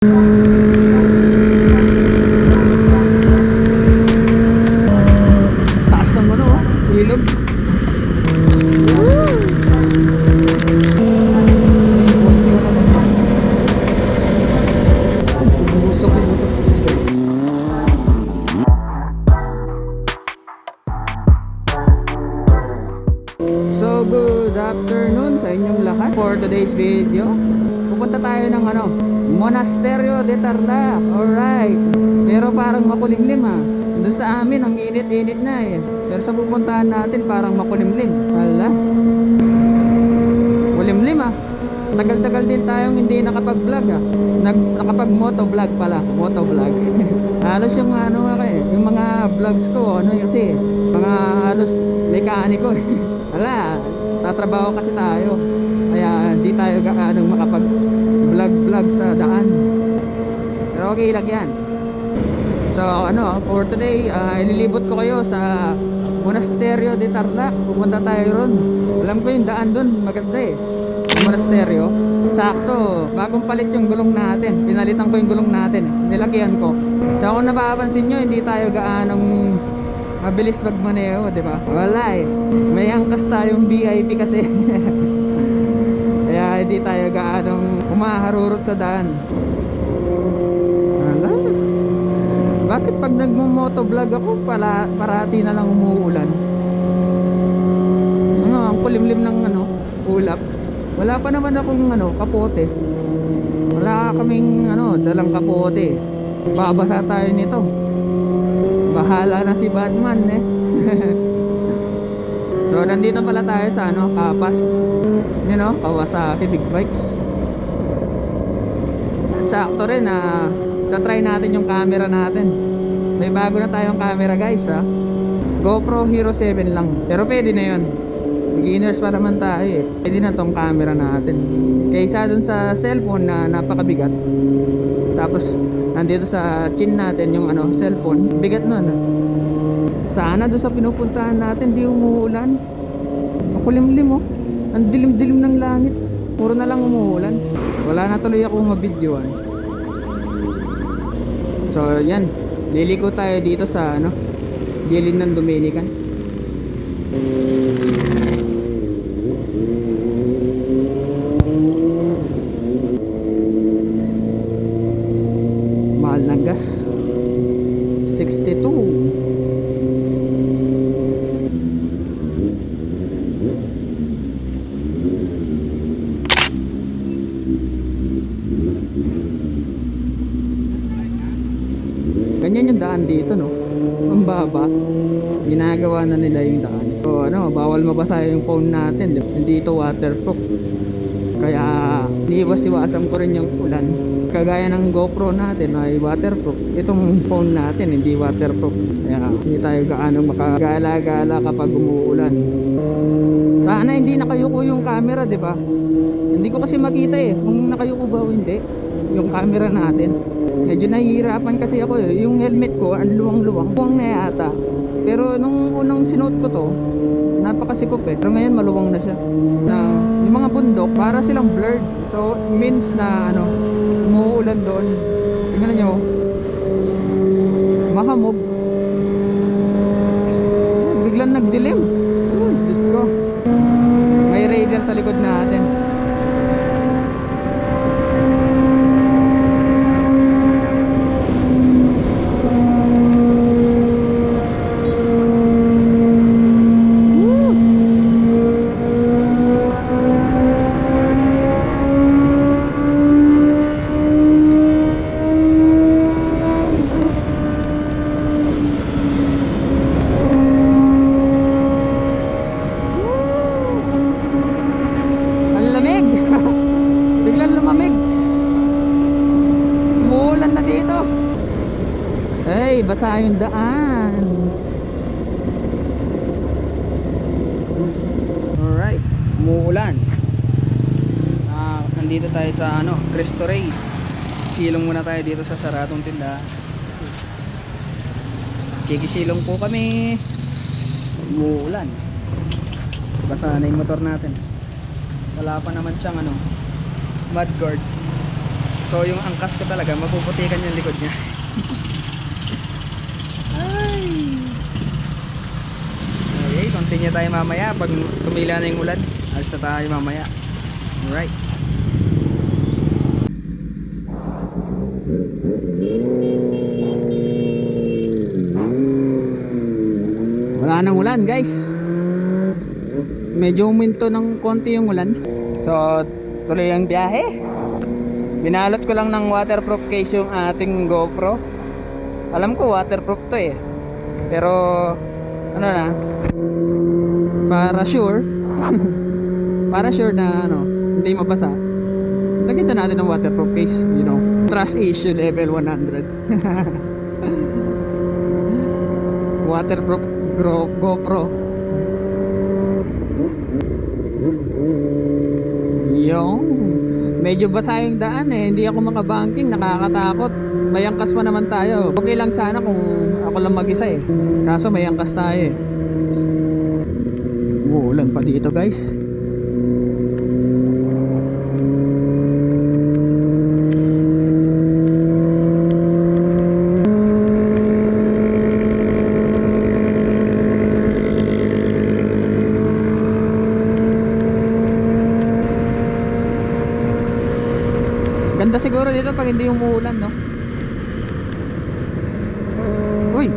Taas ng ano, ilog. Poste na naman. Busok yung motor ko sila. So good afternoon sa inyong lahat. For today's video, pupunta tayo ng Monasterio de Tarlac. Alright. Pero parang makulimlim ha. Doon sa amin ang init-init na eh. Pero sa pupuntahan natin parang makulimlim. Hala. Kulimlim ha. Tagal-tagal din tayong hindi nakapag-vlog ha. Nakapag-motovlog pala. Motovlog. Halos yung yung mga vlogs ko kasi mga halos mekaniko eh. Wala, tatrabaho kasi tayo. Kaya hindi tayo gaano makapag-vlog sa daan. Pero okay lang yan. So for today, ililibot ko kayo sa Monasterio de Tarlac. Pupunta tayo ron. Alam ko yung daan dun, maganda eh. Yung monasteryo. Sakto, bagong palit yung gulong natin. Pinalitan ko yung gulong natin. Nilagyan ko. So kung napapansin nyo, hindi tayo gaanong mabilis magmaneho, di ba? Wala eh. May angkas tayong VIP kasi. Kaya hindi tayo gaanong humaharurot sa daan. Wala. Bakit pag nagmo-motovlog ako, parati na lang umuulan? Ang kulimlim ng ulap. Wala pa naman akong kapote. Wala kaming dalang kapote. Babasa tayo nito. Bahala na si Batman eh. So nandito pala tayo sa Kapas. Kawasaki Big Bikes. Sakto rin na-try natin yung camera natin. May bago na tayong camera guys ha. GoPro Hero 7 lang. Pero pwede na yun. Beginners pa naman tayo eh. Pwede na tong camera natin. Kaysa dun sa cellphone na napakabigat. Tapos nandito sa chin natin yung cellphone. Bigat nun. Sana doon sa pinupuntahan natin di umuulan. Makulimlim oh. Ang dilim-dilim ng langit. Puro na lang umuulan. Wala na tuloy akong mabidyoan. So yan. Liliko tayo dito sa gilid ng Dominican. Mahal ng gas. 62. Ganyan yung daan dito ang baba. Ginagawa na nila yung daan. So bawal mabasa yung phone natin. Hindi ito waterproof. Kaya iniwas-iwasan ko rin yung ulan. Kagaya ng GoPro natin ay waterproof. Itong phone natin hindi waterproof. Kaya hindi tayo gaano makagala-gala kapag umuulan. Sana hindi nakayuko yung camera, di ba? Hindi ko kasi makita eh kung nakayuko ba o hindi yung camera natin. Medyo nahihirapan kasi ako eh. Yung helmet ko ang luwang-luwang. Luwang na yata. Pero nung unang sinuot ko to, napakasikop eh. Pero ngayon maluwang na siya. Yung mga bundok para silang blurred. So means na umuulan doon. Tingnan nyo. Mahamog. Biglang nagdilim. Diyos ko. May radar sa likod natin. Biglang lumamig. Umuulan na dito. Ay, basa yung daan. Alright, umuulan. Nandito tayo sa Cristo Rey. Silong muna tayo dito sa saradong tindahan. Kikisilong po kami. Umuulan. Basa na yung motor natin. Wala pa naman siyang mudguard. So yung angkas ko talaga, mapuputikan yung likod niya. Ay. Okay, continue tayo mamaya. Pag tumila na yung ulan, alis na tayo mamaya. Alright. Wala nang ulan guys. Medyo uminto ng konti yung ulan. So tuloy ang biyahe. Binalot ko lang ng waterproof case yung ating GoPro. Alam ko waterproof to eh. Pero ano na, para sure para sure na ano, hindi mabasa, lagyan na natin ng waterproof case, you know, trust issue level 100. Waterproof GoPro. Yung medyo basa yung daan eh, hindi ako makabangking, nakakatakot. May angkas pa naman tayo. Okay lang sana kung ako lang mag-isa eh, kaso may angkas tayo eh. Ulan pa dito guys. Ganda siguro dito pag hindi umuulan, no? Uy!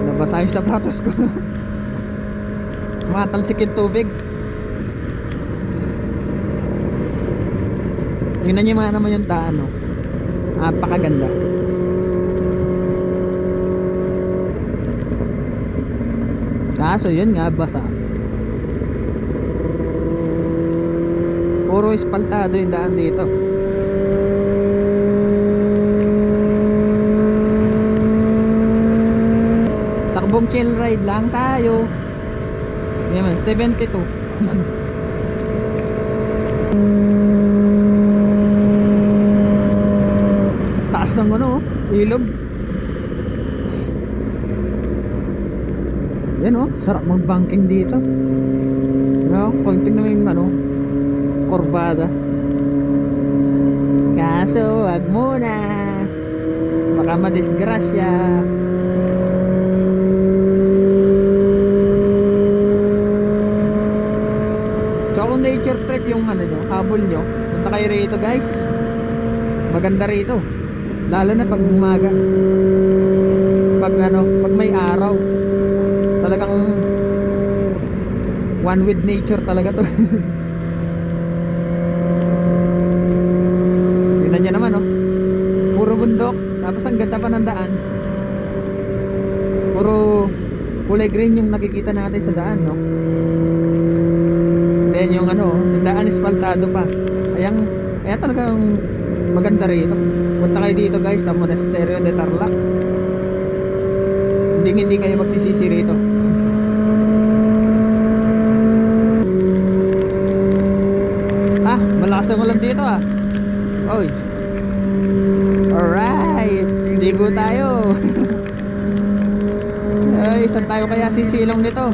Nabasa yung sapatos ko. Matalsik yung tubig. Tingnan nyo naman yung daan, no? Napakaganda. Kaso yun nga, basa. Puro espaltado yung daan dito. Takbong chill ride lang tayo. Yan, 72. Taas ng ano, ilog. Yan oh, sarap mag-banking dito. No, kung tingnan mo yung ano, kurbada. Kaso, wag muna. Baka madisgrasya. So kung nature trip yung ano nyo, habol nyo, punta kayo rito guys. Maganda rito. Lalo na pag umaga. Pag ano, pag may araw. Talagang one with nature talaga to. Tingnan nyo naman oh. Puro bundok. Tapos ang ganda pa ng daan. Puro kulay green yung nakikita natin sa daan, no? Then yung ano, yung daan espaltado pa. Kaya talagang maganda rito. Punta kayo dito guys sa Monasterio de Tarlac. Hindi kayo magsisisi rito. Malakas ang ulan dito ah. Oy. Alright, ligo tayo. Ay, saan tayo kaya sisilong nito?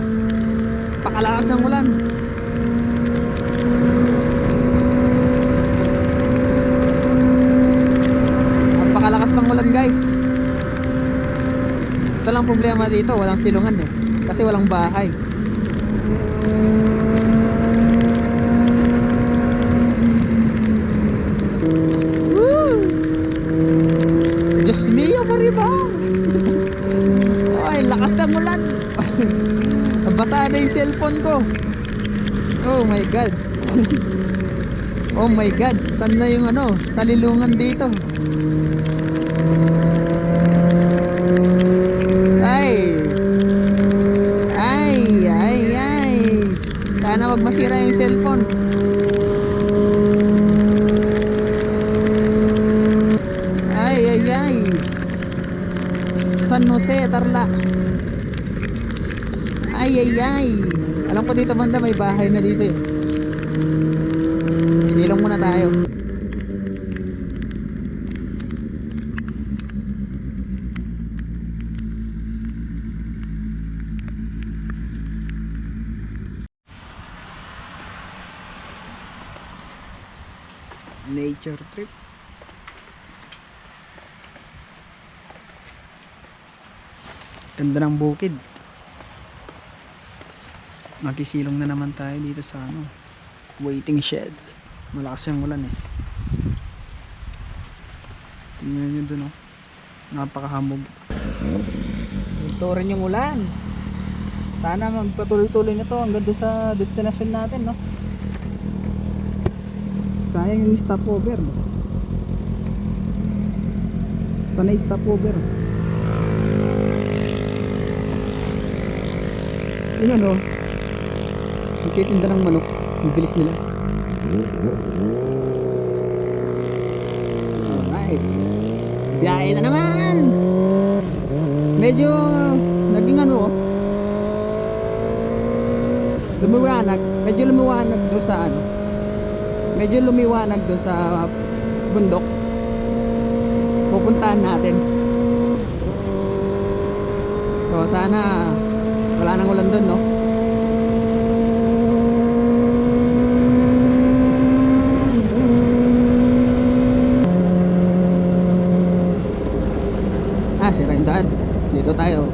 Pakalakas ng ulan. Napakalakas ng ulan guys. Ito lang problema dito, walang silungan eh. Kasi walang bahay. Diyos mio, maribang. Ay, lakas ng ulan. Nabasa na yung cellphone ko. Oh my god. Oh my god. Saan na yung ano, salilungan dito? Ay. Sana wag masira yung cellphone. Ay. San Jose, Tarlac. Ay. Alam ko dito banda may bahay na dito eh. Silong muna tayo. Nature trip. Ganda ng bukid. Nakisilong na naman tayo dito sa ano, waiting shed. Malakas yung ulan eh. Tingnan nyo dun oh. Napakahamog. Ito rin yung ulan. Sana magpatuloy-tuloy na to hanggang doon sa destination natin, no? Sayang yung stopover, no? Panay stopover. Yun ano, nagtitinda ng manok. Ang bilis nila. Alright. Biyahe na naman! Medyo naging ano oh, lumiwanag. Medyo lumiwanag doon sa ano, medyo lumiwanag doon sa bundok pupuntahan natin. So sana wala nang ulan doon, no? Sira yung daan. Dito tayo.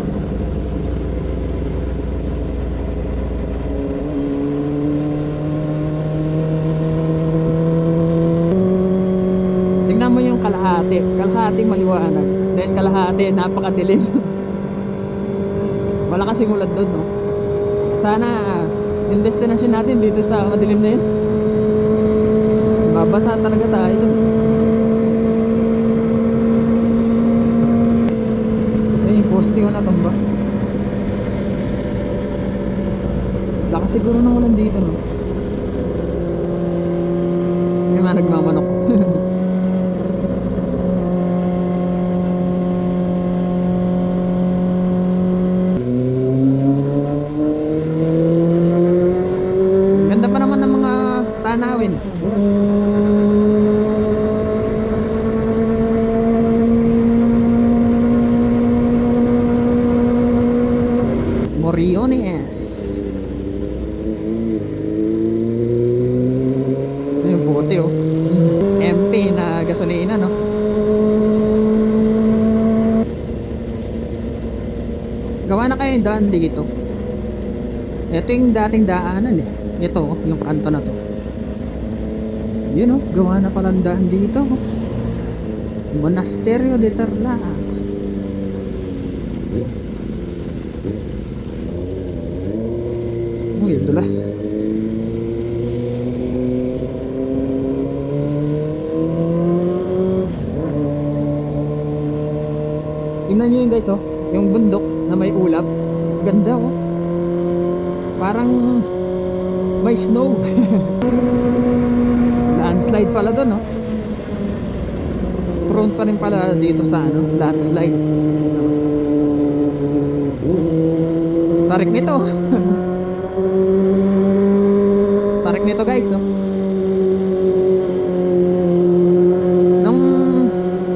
Tingnan mo yung kalahati. Kalahati maliwanag. Then kalahati napakadilim. Wala kasing ulan doon, no? Sana yung destination natin dito sa madilim na yun. Mabasa talaga tayo dun. Poste yun na tumba. Lakas siguro ng ulan dito, no? May mga nagmamanok. Ganda pa naman ng mga tanawin. Moriones. Yung bote oh. MP na gasolina, no? Gawa na kayo yung daan dito. Ito yung dating daanan eh. Ito, yung kanto na to. Yun oh, gawa na palang daan dito. Monasterio de Tarlac. Uy, dulas. Tingnan nyo yun guys oh, yung bundok na may ulap. Ganda oh. Parang may snow. Landslide pala doon oh. Prone pa rin pala dito sa ano, landslide. Tarik nito. Tarik nito guys oh. Nung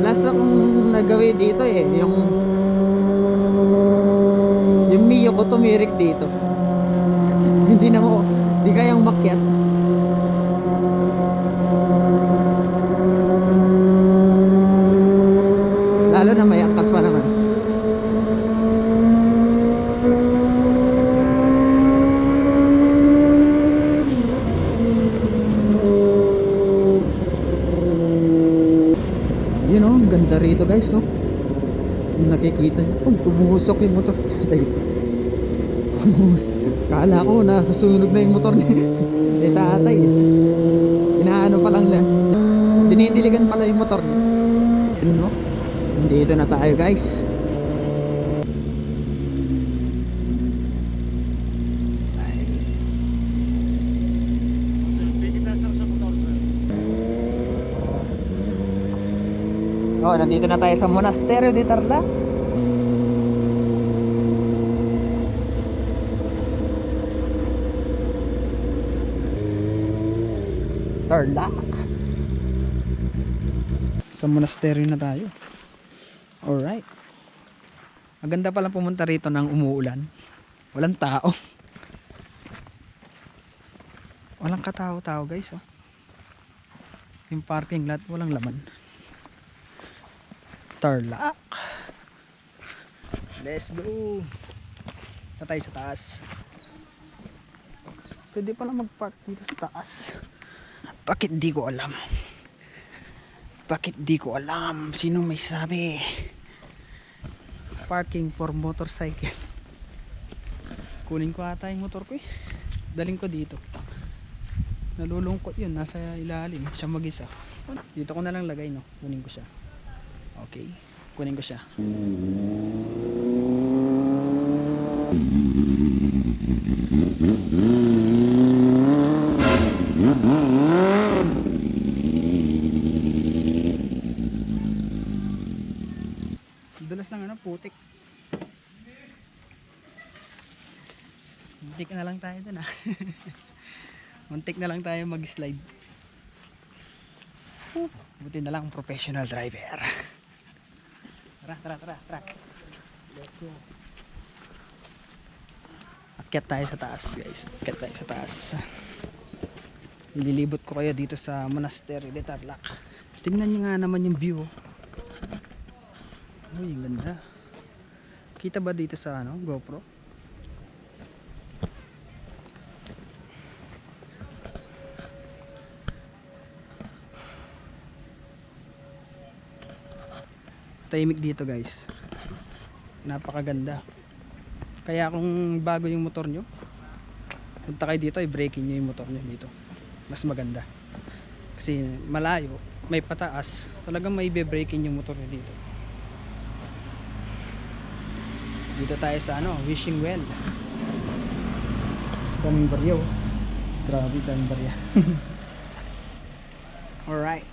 last akong nagawi dito eh, yung Mio ko tumirik dito. Hindi na mo, hindi kayang makyat. Lalo na may angkas pa naman. Yun oh, ganda rito guys oh. Nakikita nyo, oh, bumuhusok yung motor. Kala ko nasusunog na yung motor ni tatay. Inaano pa lang na, dinidiligan pala yung motor niya. Ano? Dito na tayo guys. Oh, nandito na tayo sa Monasterio de Tarlac. Tarlac. Sa monasterio na tayo. Alright. Maganda palang pumunta rito nang umuulan. Walang tao. Walang katao-tao guys oh. Yung parking lot walang laman. Tarlac. Let's go. Na tayo sa taas. Pwede pala mag-park dito sa taas. Bakit di ko alam? Bakit di ko alam? Sino may sabi? Parking for motorcycle. Kunin ko ata yung motor ko eh. Daling ko dito. Nalulungkot yun. Nasa ilalim. Siya mag-isa. Dito ko na lang lagay, no? Kunin ko siya. Okay. Kunin ko siya. Dulas ng ano, putik. Muntik na lang tayo dun ah. Muntik na lang tayo mag-slide. Buti na lang professional driver. Tara. Let's go. Akyat tayo sa taas, guys. Akyat tayo sa taas. Nililibot ko kayo dito sa Monastery de Tarlac. Tingnan nyo nga naman yung view. Uy, ang ganda. Kita ba dito sa ano, GoPro? Tahimik dito, guys. Napakaganda. Kaya kung bago yung motor nyo, punta kayo dito, i-braking nyo yung motor nyo dito. Mas maganda. Kasi malayo, may pataas, talagang may be-braking yung motor nyo dito. Dito tayo sa ano, wishing well. Kaming barya oh. Grabe kaming barya. Alright.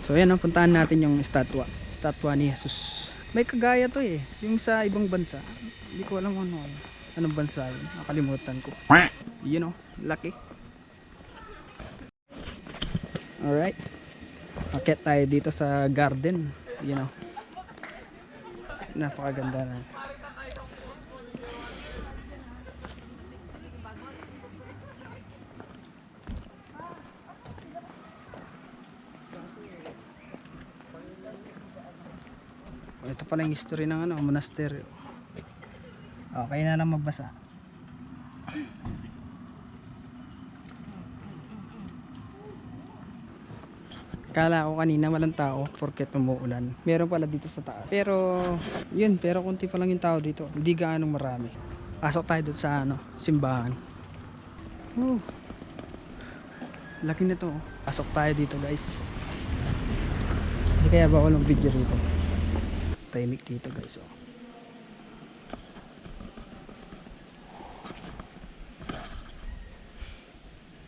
So yan, puntahan natin yung statwa ni Jesus. May kagaya to eh, yung sa ibang bansa. Hindi ko alam anong bansa yun. Nakalimutan ko. You know, laki. Alright. Akit tayo dito sa garden. You know. Napakaganda na. Ito pala yung history ng ano, monastery. Okay na lang magbasa. Kala ko kanina walang tao porket umuulan. Meron pala dito sa taas. Pero yun, pero konti pa lang yung tao dito. Hindi gaano marami. Pasok tayo doon sa ano, simbahan. Laki na to. Pasok tayo dito, guys. Hindi kaya ba walang video dito? Tahimik dito, guys. Oh.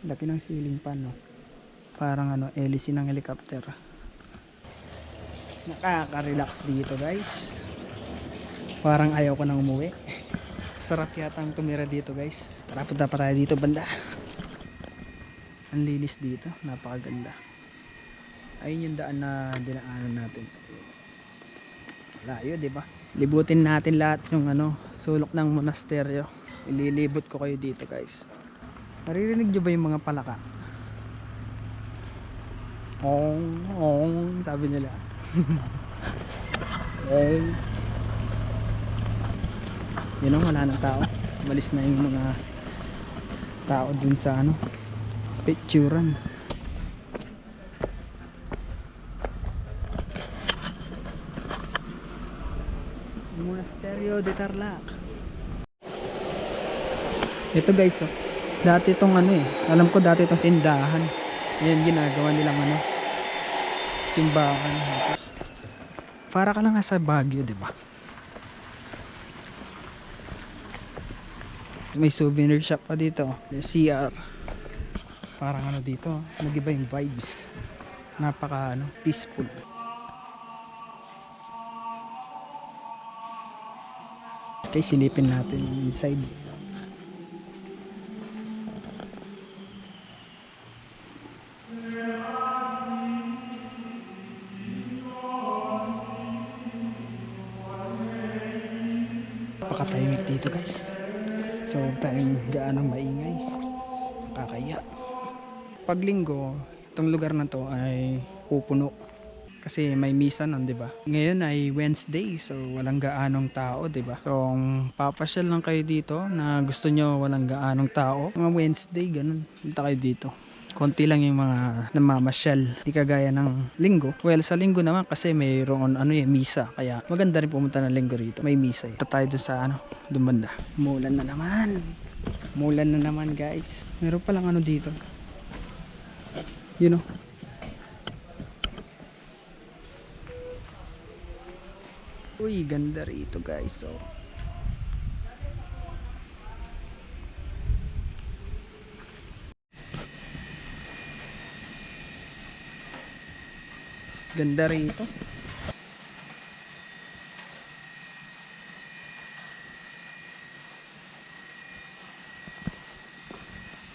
Laki ng ceiling fan, no? Parang ano, hélice ng helicopter. Nakaka-relax dito, guys. Parang ayaw ko nang umuwi. Sarap yata ang tumira dito, guys. Tara, punta pa tayo dito, banda. Ang linis dito, napakaganda. Ayun yung daan na dinaanan natin. Layo, di ba? Libutin natin lahat yung ano, sulok ng monasteryo. Ililibot ko kayo dito, guys. Naririnig nyo ba yung mga palaka? Ong, sabi nila. Yun o, wala ng tao. Malis na yung mga tao dun sa ano, picturean. Monasterio de Tarlac. Ito, guys, oh. Dati itong ano eh, alam ko dati itong tindahan. Ayan, ginagawa nilang ano, simbahan. Para ka lang sa Baguio, di ba? May souvenir shop pa dito. May CR. Parang ano dito, nag-iba yung vibes. Napaka ano, peaceful. Okay, silipin natin inside. Napakatahimik dito, guys. So huwag tayong gaanong maingay, kakaya. Pag linggo, itong lugar na to ay pupuno. Kasi may misa nun, di ba? Ngayon ay Wednesday, so walang gaanong tao, di ba? So, kung papasyal lang kayo dito na gusto nyo walang gaanong tao, mga Wednesday, ganun, punta kayo dito. Konti lang yung mga namamasyal, di kagaya ng linggo. Well, sa linggo naman kasi mayroon misa, kaya maganda rin pumunta ng linggo rito. May misa eh. Ito tayo dun sa dun banda. Mulan na naman. Mulan na naman, guys. Meron palang dito. You know. Uy, ganda rito, guys. So, ganda rito.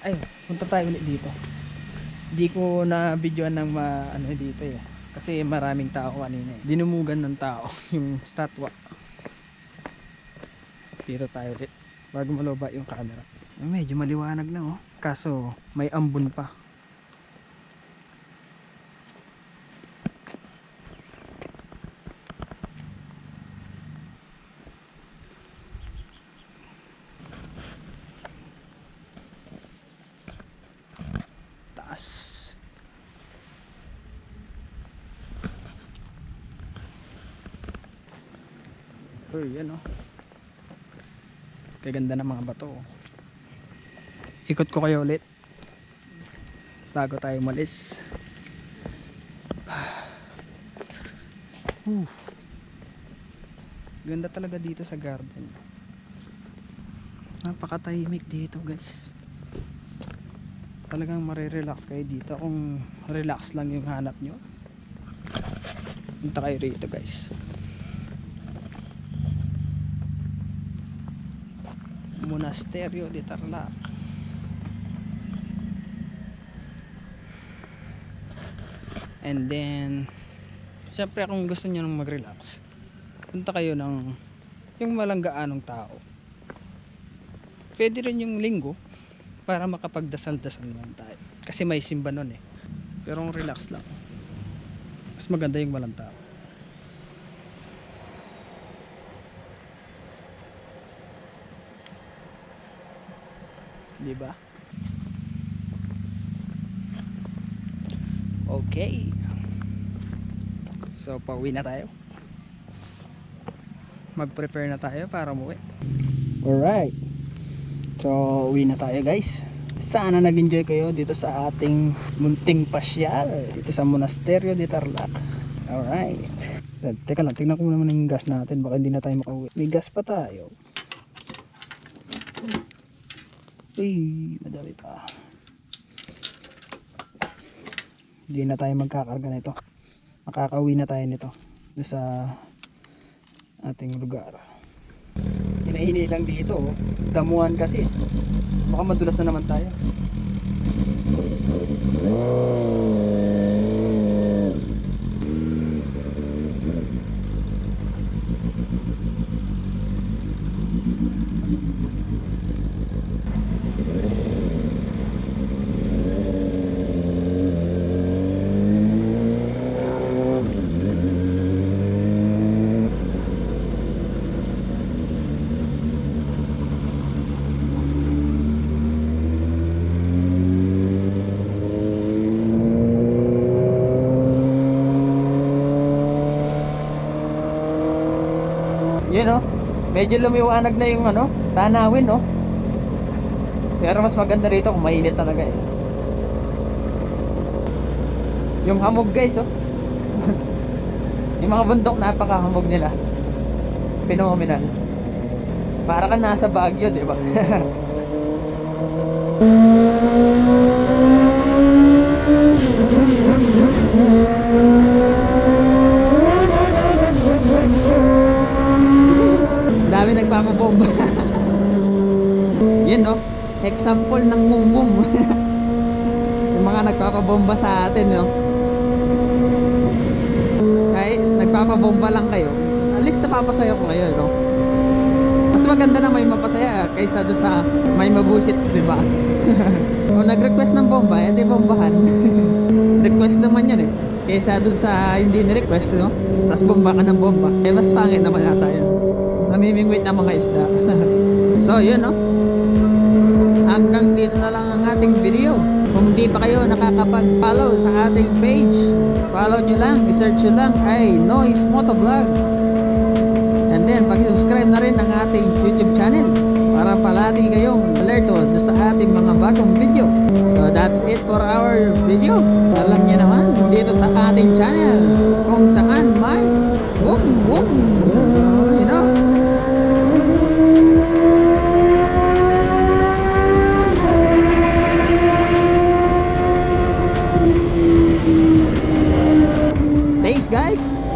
Ay, punta tayo ulit dito. Hindi ko na videoan ng dito eh. Kasi maraming tao kanina eh. Dinumugan ng tao yung statwa. Dito tayo ulit bago maloba yung camera. Medyo maliwanag na kaso may ambon pa. Taas. Uy, yan kaganda ng mga bato. Ikot ko kayo ulit bago tayo umalis. Ganda talaga dito sa garden. Napakatahimik dito, guys. Talagang marirelax kayo dito. Kung relax lang yung hanap nyo, punta kayo rito, guys. Monasterio de Tarlac. And then syempre kung gusto niyo nang mag-relax, punta kayo ng yung walang gaanong tao. Pwede rin yung linggo para makapagdasal-dasal naman tayo. Kasi may simba nun eh. Pero relax lang. Mas maganda yung walang tao. Diba? Okay. So, pauwi na tayo. Mag-prepare na tayo para umuwi. Alright. So, uwi na tayo, guys. Sana nag-enjoy kayo dito sa ating munting pasyal dito sa Monasterio de Tarlac. Alright. Teka lang, tingnan ko naman yung gas natin. Baka hindi na tayo makauwi. May gas pa tayo. Uy, madami pa. Hindi na tayo magkakarga nito. Makakauwi na tayo nito sa ating lugar. Hinahini lang dito damuhan kasi. Baka madulas na naman tayo. Yun medyo lumiwanag na yung tanawin pero mas maganda rito kung mainit talaga eh. Yung hamog, guys yung mga bundok, napakahamog nila, phenomenal. Para ka nasa Baguio, di ba? Dami nagpapabomba. Yun example ng mumbum. Yung mga nagpapabomba sa atin ay nagpapabomba lang kayo, at least napapasaya ko ngayon mas maganda na may mapasaya kaysa doon sa may mabusit, di ba? Kung nag-request ng bomba, edi bombahan. Request naman yun eh. kesa dun sa hindi ni-request, no? Tapos bomba ka ng bomba. Eh, mas pangit naman yata yan. Namimingwit ng mga isda. So, yun, no? Hanggang dito na lang ang ating video. Kung di pa kayo nakakapag-follow sa ating page, follow nyo lang, i-search nyo lang ay Noise Motovlog. And then, pag-subscribe na rin ng ating YouTube channel para palagi kayong alerto sa ating mga bagong video. So, that's it for our video. Alam niyo naman, dito sa ating channel, kung saan may boom, boom, you know. Thanks guys.